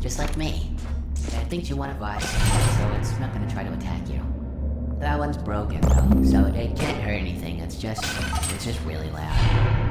just like me. It thinks you're one of us, so it's not gonna try to attack you. That one's broken though, so it can't hurt anything. It's just really loud.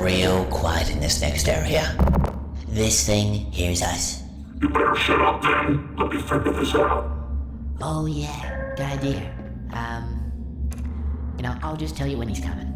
Real quiet in this next area. This thing hears us. You better shut up then. Let me figure this out. Oh yeah, good idea. I'll just tell you when he's coming.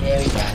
There he goes.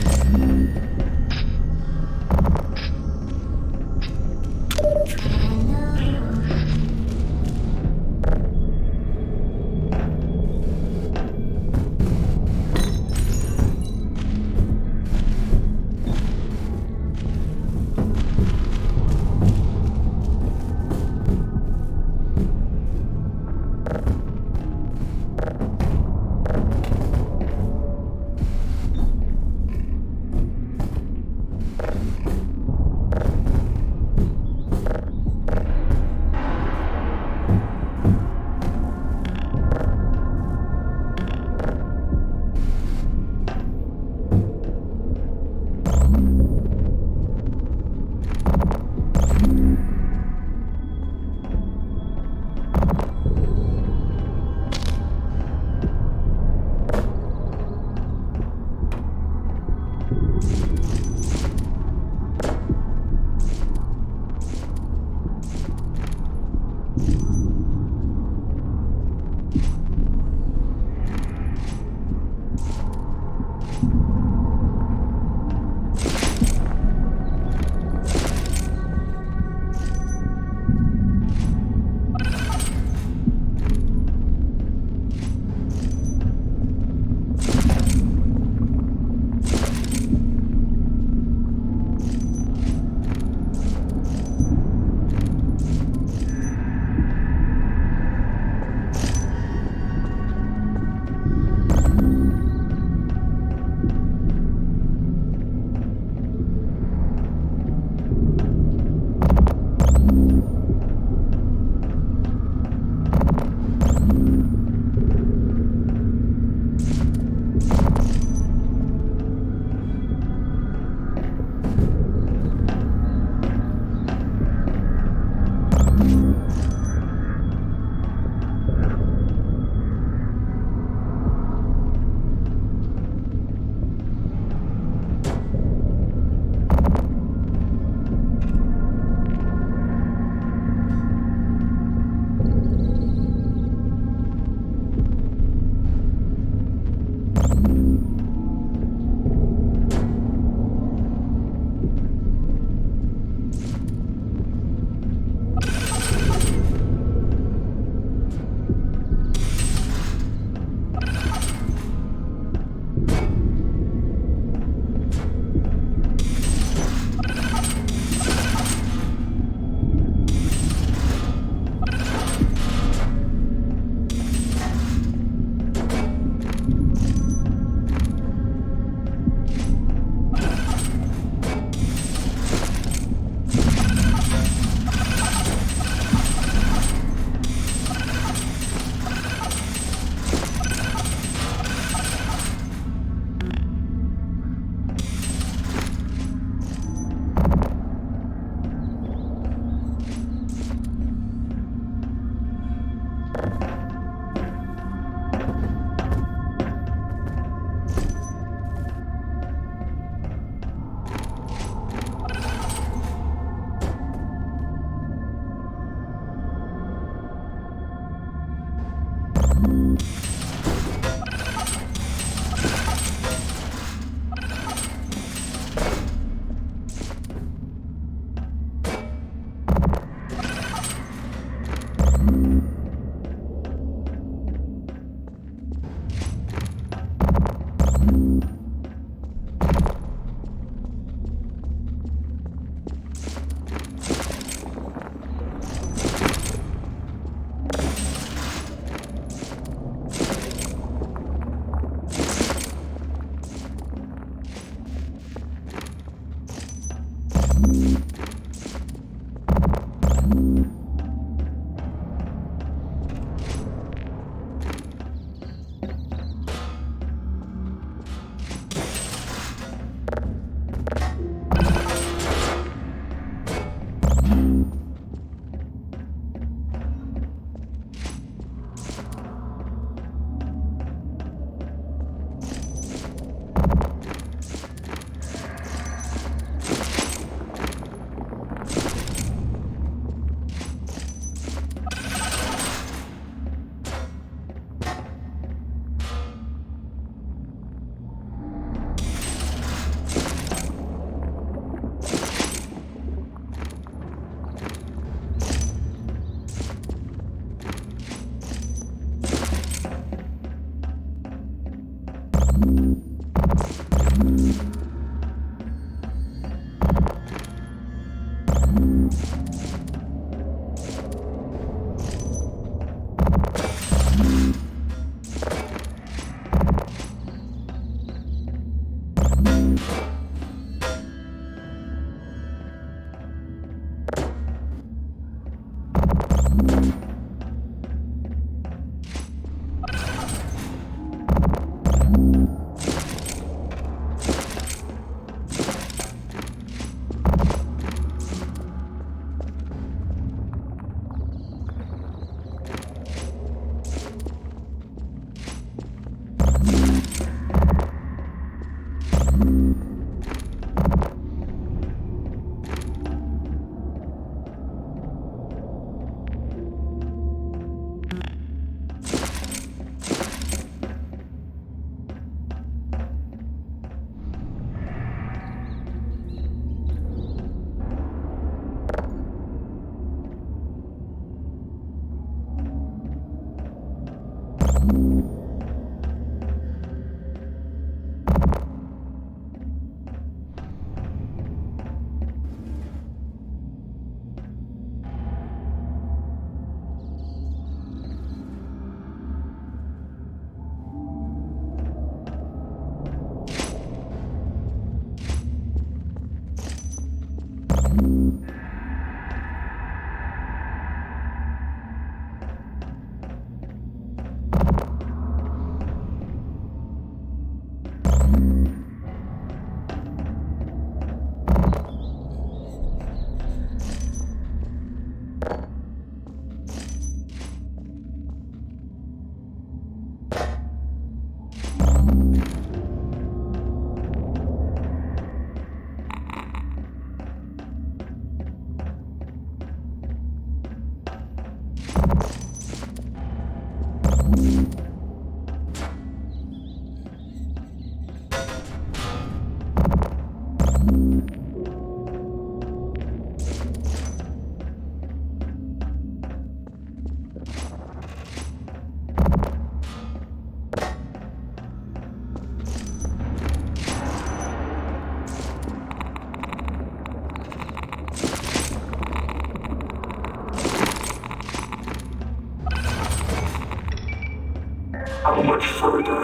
How much further?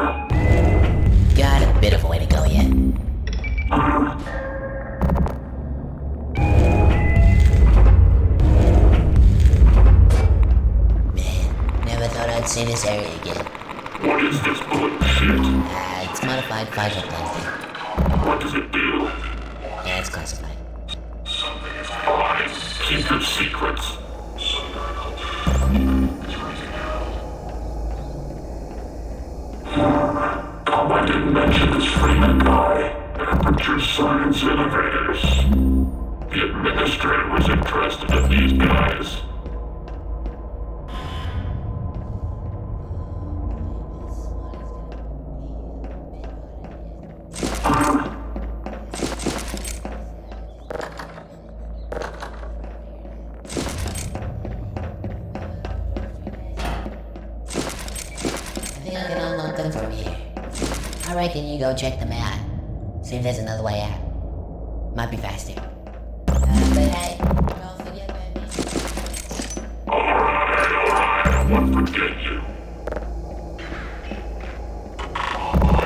Got a bit of a way to go yet. Man, never thought I'd see this area again. What is this bullshit? It's modified phytoplankton. What does it do? Yeah, it's classified. Fine. Keep your secrets. I didn't mention this Freeman guy. Aperture Science Innovators. The administrator was interested in these guys. I think I can unlock them from here. I reckon you go check them out. See if there's another way out. Might be faster. But hey, don't forget about me. Alright, I won't forget you.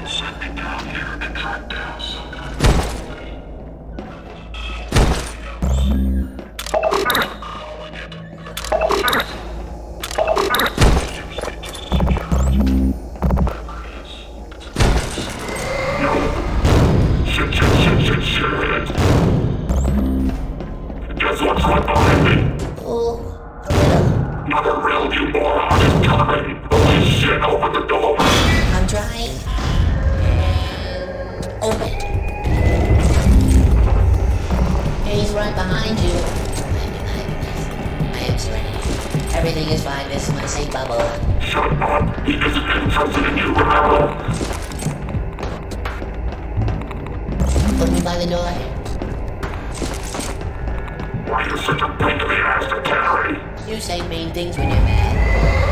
Send me down here to track down something. Guess what's right behind me? Ooh, a riddle. Not a real you moron is coming. Holy shit, open the door. I'm trying. Open. He's right behind you. I am surrendering. Everything is fine. This is my safe bubble. Shut up. He isn't interested in you, remember? Put me by the door. Why are you such a pain in the ass to carry? You say mean things when you're mad.